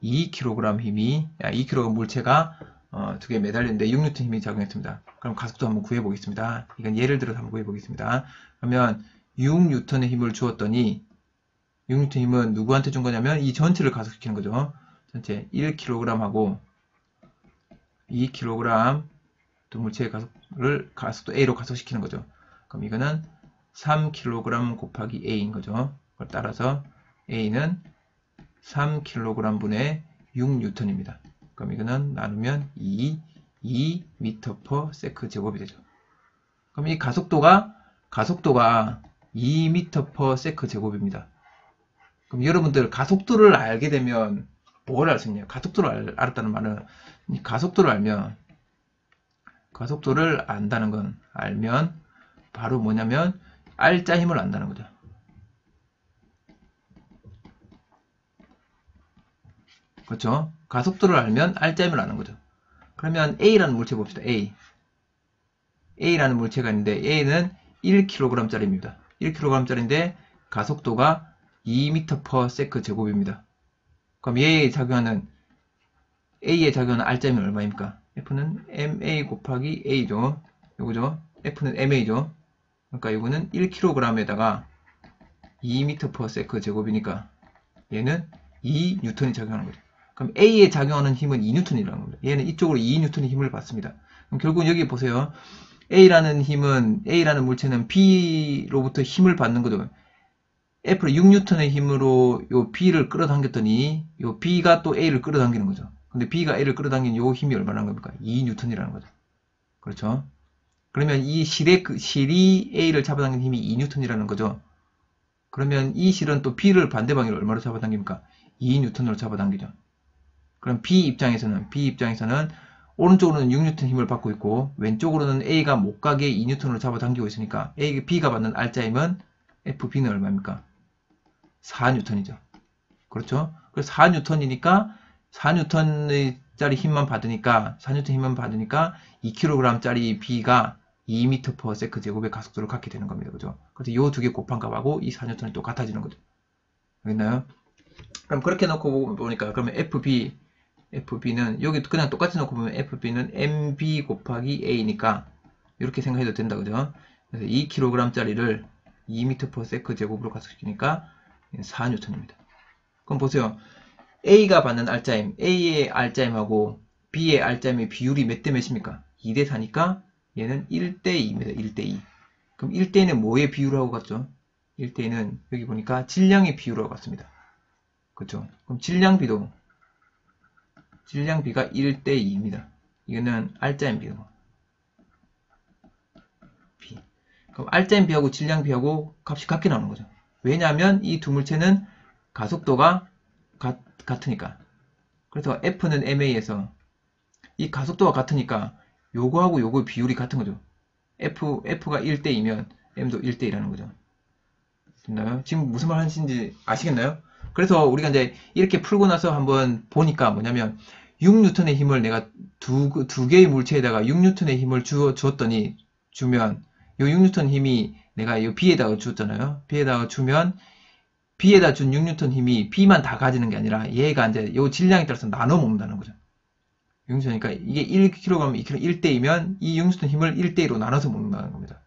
S1: 2kg 힘이 2kg 물체가 두 개 매달렸는데 6N 힘이 작용했습니다. 그럼 가속도 한번 구해 보겠습니다. 이건 예를 들어서 한번 구해 보겠습니다. 그러면 6N의 힘을 주었더니 6N 힘은 누구한테 준 거냐면 이 전체를 가속시키는 거죠. 전체 1kg하고 2kg 두 물체의 가속도 A로 가속시키는 거죠. 그럼 이거는 3kg 곱하기 A인 거죠. 그걸 따라서 A는 3kg 분의 6N입니다. 그럼 이거는 나누면 2m/s 제곱이 되죠. 그럼 이 가속도가 2m/s 제곱입니다. 그럼 여러분들 가속도를 알게 되면 뭘 알 수 있냐? 가속도를 알았다는 말은 가속도를 안다는 건 알면 바로 뭐냐면 R자 힘을 안다는 거죠. 그렇죠? 가속도를 알면 R자 힘을 아는 거죠. 그러면 A라는 물체 봅시다. A라는 물체가 있는데 A는 1kg짜리입니다. 1kg짜리인데 가속도가 2m/s 제곱입니다. 그럼 A에 작용하는 R자임은 얼마입니까? F는 MA 곱하기 A죠. 요거죠. F는 MA죠. 그러니까 이거는 1kg에다가 2m/s 제곱이니까 얘는 2N이 작용하는 거죠. 그럼 A에 작용하는 힘은 2N이라는 겁니다. 얘는 이쪽으로 2N의 힘을 받습니다. 그럼 결국 여기 보세요. A라는 물체는 B로부터 힘을 받는 거죠. F 6N의 힘으로 요 B를 끌어당겼더니 요 B가 또 A를 끌어당기는 거죠. 근데 B가 A를 끌어당긴 요 힘이 얼마나 겁니까? 2N이라는 거죠. 그렇죠? 그러면 이 실이 A를 잡아당기는 힘이 2N이라는 거죠. 그러면 이 실은 또 B를 반대 방향으로 얼마로 잡아당깁니까? 2N으로 잡아당기죠. 그럼 B 입장에서는 오른쪽으로는 6N 힘을 받고 있고 왼쪽으로는 A가 못 가게 2N으로 잡아당기고 있으니까 B가 받는 R자임은 FB는 얼마입니까? 4N이죠. 그렇죠? 그래서 4N이니까 4N짜리 힘만 받으니까 2kg짜리 B가 2m/s 제곱의 가속도를 갖게 되는 겁니다. 그죠? 그래서 이 두 개 곱한 값하고 이 4N이 또 같아지는 거죠. 알겠나요? 그럼 그렇게 놓고 보니까 그러면 FB는 여기 그냥 똑같이 놓고 보면 FB는 MB 곱하기 A니까 이렇게 생각해도 된다. 그죠? 그래서 2kg짜리를 2m/s 제곱으로 가속시키니까 4N입니다. 그럼 보세요. A가 받는 R자임, A의 R자임하고 B의 R자임의 비율이 몇 대 몇입니까? 2대 4니까 얘는 1대 2입니다. 1대 2. 그럼 1대 2는 뭐의 비율하고 같죠? 1대 2는 여기 보니까 질량의 비율하고 같습니다. 그렇죠? 그럼 질량비가 1대 2입니다. 이거는 R자임 비고 B. 그럼 R자임 B하고 질량 B하고 값이 같게 나오는 거죠. 왜냐하면 이 두 물체는 가속도가 같으니까. 그래서 F는 MA에서 이 가속도가 같으니까 요거하고 요거의 비율이 같은 거죠. F가 1대2면 M도 1대2라는 거죠. 됐나요? 지금 무슨 말 하시는지 아시겠나요? 그래서 우리가 이제 이렇게 풀고 나서 한번 보니까 뭐냐면 6N의 힘을 내가 두 개의 물체에다가 6N의 힘을 주면 요 6N 힘이 내가 이 B에다가 줬잖아요. B에다가 주면 B에다 준 6N 힘이 B만 다 가지는 게 아니라 얘가 이제 요 질량에 따라서 나눠 먹는다는 거죠. 6N이니까 이게 1kg, 2kg 1대2면 이 6N 힘을 1대2로 나눠서 먹는다는 겁니다.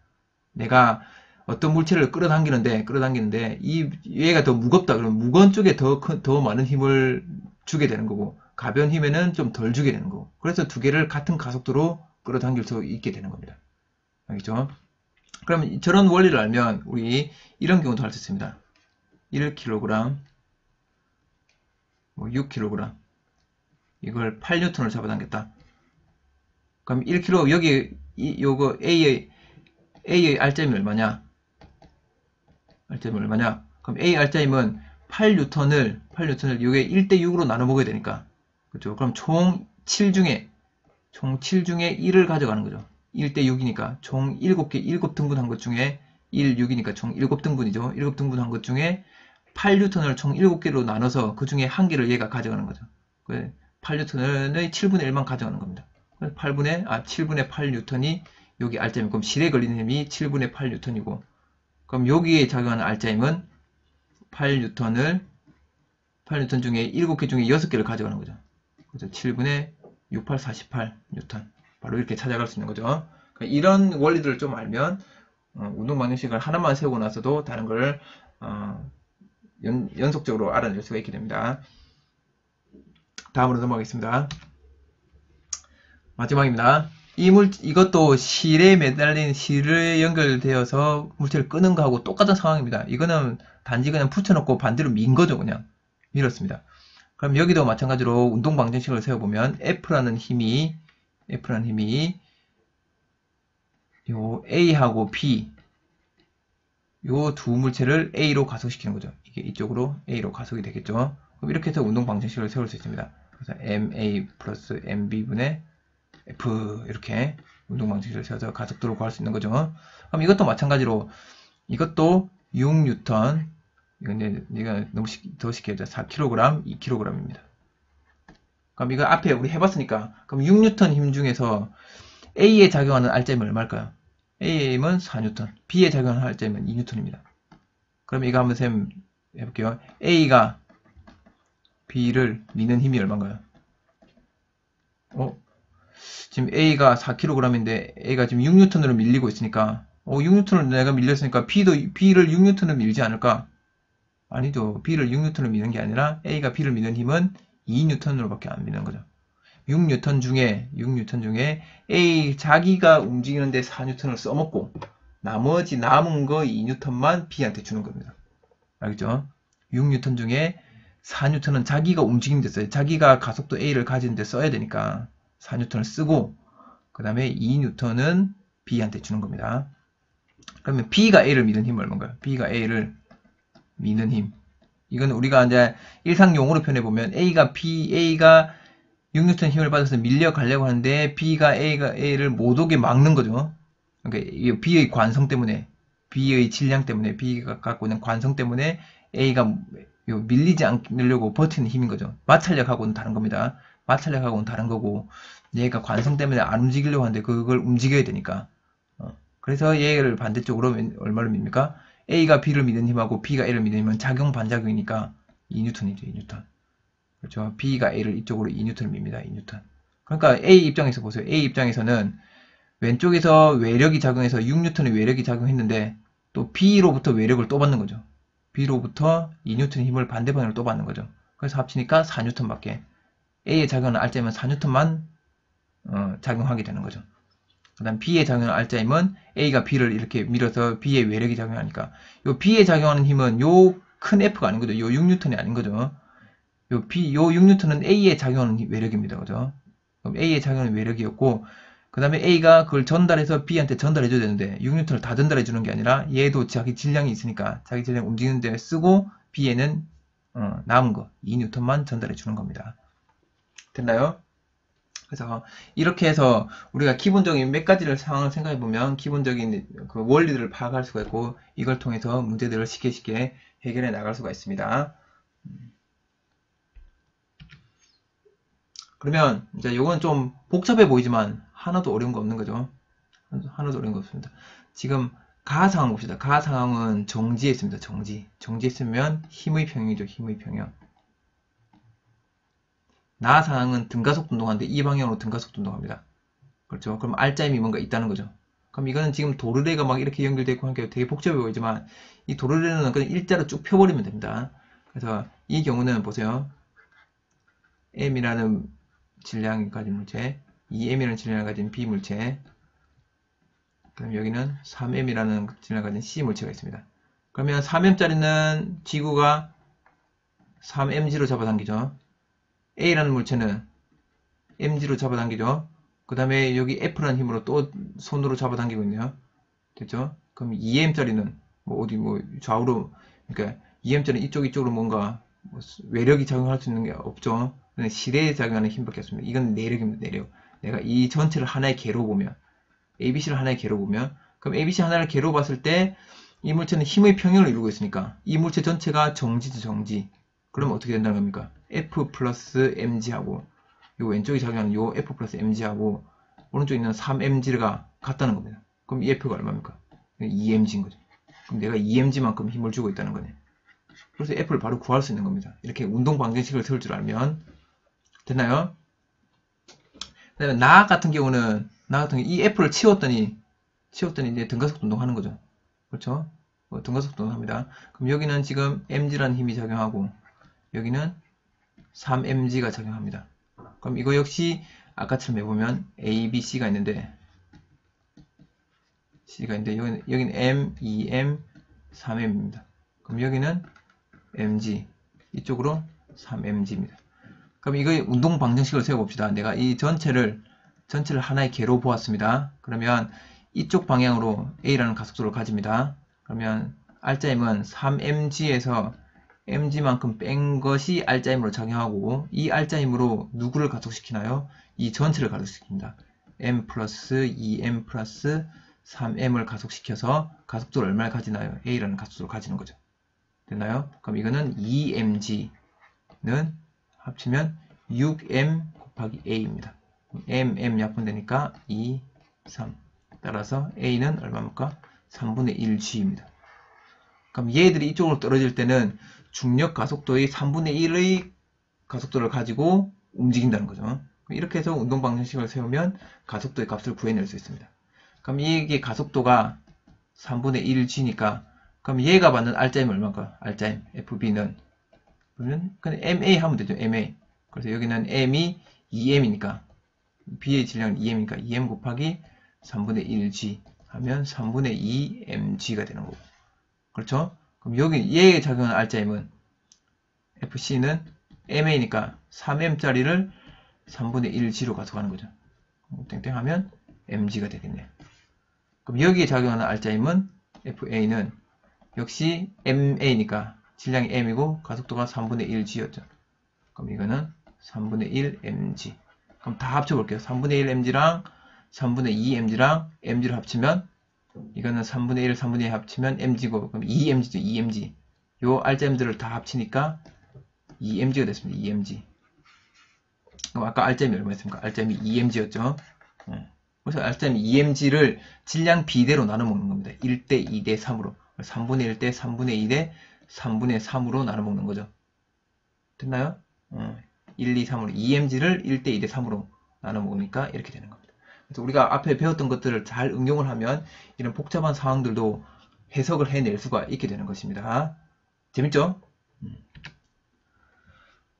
S1: 내가 어떤 물체를 끌어당기는데 얘가 더 무겁다 그러면 무거운 쪽에 더 많은 힘을 주게 되는 거고 가벼운 힘에는 좀 덜 주게 되는 거고 그래서 두 개를 같은 가속도로 끌어당길 수 있게 되는 겁니다. 알겠죠? 그러면 저런 원리를 알면 우리 이런 경우도 할 수 있습니다. 1kg, 뭐 6kg 이걸 8N을 잡아당겼다. 그럼 1kg 여기 요거 A의 R점이 얼마냐? 그럼 A R점은 8N을 요게 1대6으로 나눠 먹어야 되니까. 그렇죠? 그럼 총 7 중에 1을 가져가는 거죠. 1대6이니까 총 7개, 7등분 한 것 중에 1, 6이니까 총 7등분이죠. 7등분 한 것 중에 8N을 총 7개로 나눠서 그 중에 한 개를 얘가 가져가는 거죠. 8N의 7분의 1만 가져가는 겁니다. 7분의 8N이 여기 R점이 그럼 실에 걸리는 힘이 7분의 8N이고 그럼 여기에 작용하는 R점은 8N 중에 7개 중에 6개를 가져가는 거죠. 그래서 7분의 68, 48N 바로 이렇게 찾아갈 수 있는 거죠. 그러니까 이런 원리들을 좀 알면 운동 방정식을 하나만 세우고 나서도 다른 걸 연속적으로 알아낼 수가 있게 됩니다. 다음으로 넘어가겠습니다. 마지막입니다. 이것도 실에 매달린 실에 연결되어서 물체를 끄는 거하고 똑같은 상황입니다. 이거는 단지 그냥 붙여놓고 반대로 민 거죠. 그냥 밀었습니다. 그럼 여기도 마찬가지로 운동 방정식을 세워보면 F라는 힘이 요 A하고 B 요 두 물체를 A로 가속시키는 거죠. 이게 이쪽으로 A로 가속이 되겠죠. 그럼 이렇게 해서 운동 방정식을 세울 수 있습니다. 그래서 MA 플러스 MB분의 F 이렇게 운동 방정식을 세워서 가속도를 구할 수 있는 거죠. 그럼 이것도 마찬가지로 이것도 6N 이건 내가 너무 더 쉽게 해줘. 4kg, 2kg입니다. 그럼 이거 앞에 우리 해봤으니까 그럼 6N 힘 중에서 A에 작용하는 R점이 얼마일까요? A는 4N, B에 작용하는 R점은 2N입니다. 그럼 이거 한번 쌤 해볼게요. A가 B를 미는 힘이 얼마인가요? 지금 A가 4kg인데 A가 지금 6N으로 밀리고 있으니까 6N으로 내가 밀렸으니까 B를 6N으로 밀지 않을까? 아니죠. B를 6N으로 미는 게 아니라 A가 B를 미는 힘은 2N으로 밖에 안 미는 거죠. 6N 중에 A 자기가 움직이는데 4N을 써먹고 나머지 남은 거 2N만 B한테 주는 겁니다. 알겠죠? 6N 중에 4N은 자기가 움직이는 데 써요. 자기가 가속도 A를 가지는데 써야 되니까 4N을 쓰고 그 다음에 2N은 B한테 주는 겁니다. 그러면 B가 A를 미는 힘은 얼마인가요? B가 A를 미는 힘. 이건 우리가 이제 일상용어로 표현해보면 A가 6N 힘을 받아서 밀려가려고 하는데 B가 A를 못 오게 막는 거죠. 그러니까 B의 관성 때문에, B의 질량 때문에, B가 갖고 있는 관성 때문에 A가 밀리지 않으려고 버티는 힘인 거죠. 마찰력하고는 다른 겁니다. 마찰력하고는 다른 거고 얘가 관성 때문에 안 움직이려고 하는데 그걸 움직여야 되니까 그래서 얘를 반대쪽으로 얼마를 밉니까? A가 B를 미는 힘하고 B가 A를 미는 힘은 작용 반작용이니까 2N이죠. 2N. 그렇죠. B가 A를 이쪽으로 2N을 밉니다. 2N. 그러니까 A 입장에서 보세요. A 입장에서는 왼쪽에서 외력이 작용해서 6N의 외력이 작용했는데 또 B로부터 외력을 또 받는 거죠. B로부터 2N의 힘을 반대방향으로 또 받는 거죠. 그래서 합치니까 4N밖에 A에 작용하는 R점은 4N만 작용하게 되는 거죠. 그 다음 B에 작용하는 R점은 A가 B를 이렇게 밀어서 B의 외력이 작용하니까 요 B에 작용하는 힘은 요 큰 F가 아닌 거죠. 요 6N이 아닌 거죠. 요 6N은 A에 작용하는 외력입니다. 그죠? 그럼 A에 작용하는 외력이었고 그 다음에 A가 그걸 전달해서 B한테 전달해줘야 되는데 6N을 다 전달해주는 게 아니라 얘도 자기 질량이 있으니까 자기 질량 움직이는 데 쓰고 B에는 남은 거 2N만 전달해주는 겁니다. 됐나요? 그래서 이렇게 해서 우리가 기본적인 몇 가지를 상황을 생각해 보면 기본적인 그 원리들을 파악할 수가 있고 이걸 통해서 문제들을 쉽게 해결해 나갈 수가 있습니다. 그러면 이제 요건 좀 복잡해 보이지만 하나도 어려운 거 없는 거죠. 하나도 어려운 거 없습니다. 지금 가 상황 봅시다. 가 상황은 정지에 있습니다. 정지에 있으면 힘의 평형이죠. 힘의 평형. 나 상황은 등가속도 운동하는데 이 방향으로 등가속도 운동합니다. 그렇죠. 그럼 R자임이 뭔가 있다는 거죠. 그럼 이거는 지금 도르래가 막 이렇게 연결되고 하니까 되게 복잡해 보이지만 이 도르래는 그냥 일자로 쭉 펴버리면 됩니다. 그래서 이 경우는 보세요. M이라는 질량을 가진 물체, 2M이라는 질량을 가진 B물체, 그럼 여기는 3M이라는 질량을 가진 C물체가 있습니다. 그러면 3M짜리는 지구가 3mg로 잡아당기죠. A라는 물체는 mg로 잡아당기죠. 그 다음에 여기 F라는 힘으로 또 손으로 잡아당기고 있네요. 됐죠? 그럼 2m짜리는 뭐 어디 뭐 좌우로, 그러니까 2m짜리는 이쪽으로 뭔가 뭐 외력이 작용할 수 있는 게 없죠. 실에 작용하는 힘밖에 없습니다. 이건 내력입니다. 내력. 내가 이 전체를 하나의 개로 보면, ABC를 하나의 개로 보면, 그럼 ABC 하나를 개로 봤을 때 이 물체는 힘의 평형을 이루고 있으니까 이 물체 전체가 정지죠. 정지. 그럼 어떻게 된다는 겁니까? F 플러스 mg하고 요 왼쪽에 작용하는 요 F 플러스 mg하고 오른쪽에 있는 3mg가 같다는 겁니다. 그럼 이 F가 얼마입니까? 2mg인 거죠. 그럼 내가 2mg만큼 힘을 주고 있다는 거네. 그래서 F를 바로 구할 수 있는 겁니다. 이렇게 운동 방정식을 세울 줄 알면. 됐나요? 그 다음에 나 같은 경우는 이 F를 치웠더니 이제 등가속도 운동하는 거죠. 그렇죠? 등가속도 운동합니다. 그럼 여기는 지금 mg라는 힘이 작용하고 여기는 3mg가 작용합니다. 그럼 이거 역시 아까처럼 해보면 A, B, C가 있는데 여기는 M, 2M, 3M입니다. 그럼 여기는 mg, 이쪽으로 3mg입니다. 그럼 이거 운동 방정식을 세워봅시다. 내가 이 전체를 하나의 개로 보았습니다. 그러면 이쪽 방향으로 A라는 가속도를 가집니다. 그러면 R자임은 3mg에서 mg만큼 뺀 것이 R자임으로 작용하고 이 R자임으로 누구를 가속시키나요? 이 전체를 가속시킵니다. m 플러스 2m 플러스 3m을 가속시켜서 가속도를 얼마를 가지나요? A라는 가속도를 가지는 거죠. 됐나요? 그럼 이거는 2mg는 합치면 6m 곱하기 A입니다. m 약분되니까 2, 3. 따라서 A는 얼마입니까? 3분의 1g입니다. 그럼 얘들이 이쪽으로 떨어질 때는 중력 가속도의 3분의 1의 가속도를 가지고 움직인다는 거죠. 이렇게 해서 운동 방정식을 세우면 가속도의 값을 구해낼 수 있습니다. 그럼 이게 가속도가 3분의 1g니까 그럼 얘가 받는 R자임이 얼마일까? R자임 FB는 그러면 그냥 MA 하면 되죠. MA. 그래서 여기는 M이 2M이니까 B의 질량은 2M이니까 2M 곱하기 3분의 1g 하면 3분의 2mg가 되는 거고. 그렇죠? 그럼 여기 얘에 작용하는 R자임은 FC는 MA니까 3m짜리를 3분의 1g로 가속하는 거죠. 땡땡 하면 mg가 되겠네요. 그럼 여기에 작용하는 R자임은 FA는 역시 MA니까 질량이 m이고 가속도가 3분의 1g였죠. 그럼 이거는 3분의 1mg. 그럼 다 합쳐볼게요. 3분의 1mg랑 3분의 2mg랑 mg를 합치면 이거는 3분의 1, 3분의 2 합치면 mg고 그럼 2mg죠. 2mg. 요 R자임들을 다 합치니까 2mg가 됐습니다. 2mg. 그럼 아까 R자임이 얼마였습니까? R자임이 2mg였죠. 그래서 R자임이 2mg를 질량 비대로 나눠 먹는 겁니다. 1대 2대 3으로. 3분의 1 대 3분의 2 대 3분의 3으로 나눠 먹는 거죠. 됐나요? 1, 2, 3으로 2mg를 1대 2대 3으로 나눠 먹으니까 이렇게 되는 겁니다. 그래서 우리가 앞에 배웠던 것들을 잘 응용을 하면 이런 복잡한 상황들도 해석을 해낼 수가 있게 되는 것입니다. 재밌죠?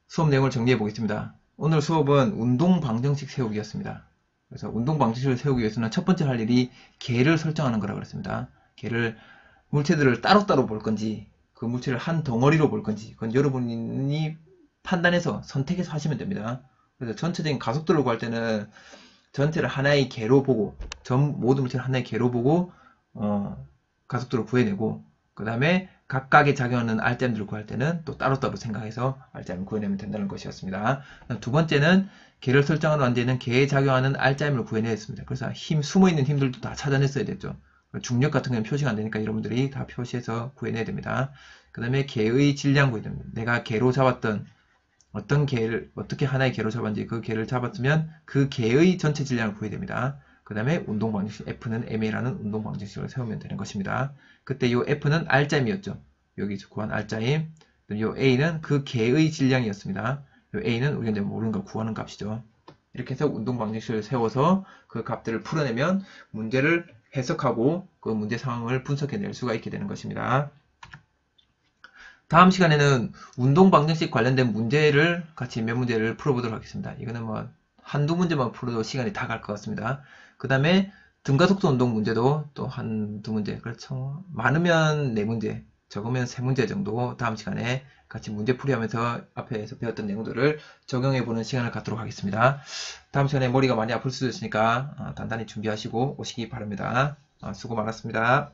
S1: 수업 내용을 정리해 보겠습니다. 오늘 수업은 운동 방정식 세우기였습니다. 그래서 운동 방정식을 세우기 위해서는 첫 번째 할 일이 개를 설정하는 거라고 그랬습니다. 개를 물체들을 따로따로 볼 건지 그 물체를 한 덩어리로 볼 건지 그건 여러분이 판단해서 선택해서 하시면 됩니다. 그래서 전체적인 가속도를 구할 때는 전체를 하나의 개로 보고 모든 물체를 하나의 개로 보고 가속도를 구해내고 그 다음에 각각에 작용하는 R자임들을 구할 때는 또 따로따로 생각해서 R자임을 구해내면 된다는 것이었습니다. 두 번째는 개를 설정하는 완제는 개에 작용하는 R자임을 구해내야 했습니다. 그래서 숨어있는 힘들도 다 찾아냈어야 됐죠. 중력 같은 경우는 표시가 안 되니까 여러분들이 다 표시해서 구해내야 됩니다. 그 다음에 개의 질량 구해야 됩니다. 내가 개로 잡았던 어떤 개를 어떻게 하나의 개로 잡았는지 그 개를 잡았으면 그 개의 전체 질량을 구해야 됩니다. 그 다음에 운동 방정식 F는 MA라는 운동 방정식을 세우면 되는 것입니다. 그때 이 F는 R자임이었죠. 여기서 구한 R자임. 이 A는 그 개의 질량이었습니다. 이 A는 우리가 이제 모르는 걸 구하는 값이죠. 이렇게 해서 운동 방정식을 세워서 그 값들을 풀어내면 문제를 해석하고 그 문제 상황을 분석해낼 수가 있게 되는 것입니다. 다음 시간에는 운동 방정식 관련된 문제를 같이 몇 문제를 풀어보도록 하겠습니다. 이거는 뭐 한두 문제만 풀어도 시간이 다 갈 것 같습니다. 그 다음에 등가속도 운동 문제도 또 한두 문제, 그렇죠. 많으면 4문제, 적으면 3문제 정도 다음 시간에 같이 문제풀이 하면서 앞에서 배웠던 내용들을 적용해보는 시간을 갖도록 하겠습니다. 다음 시간에 머리가 많이 아플 수도 있으니까 단단히 준비하시고 오시기 바랍니다. 수고 많았습니다.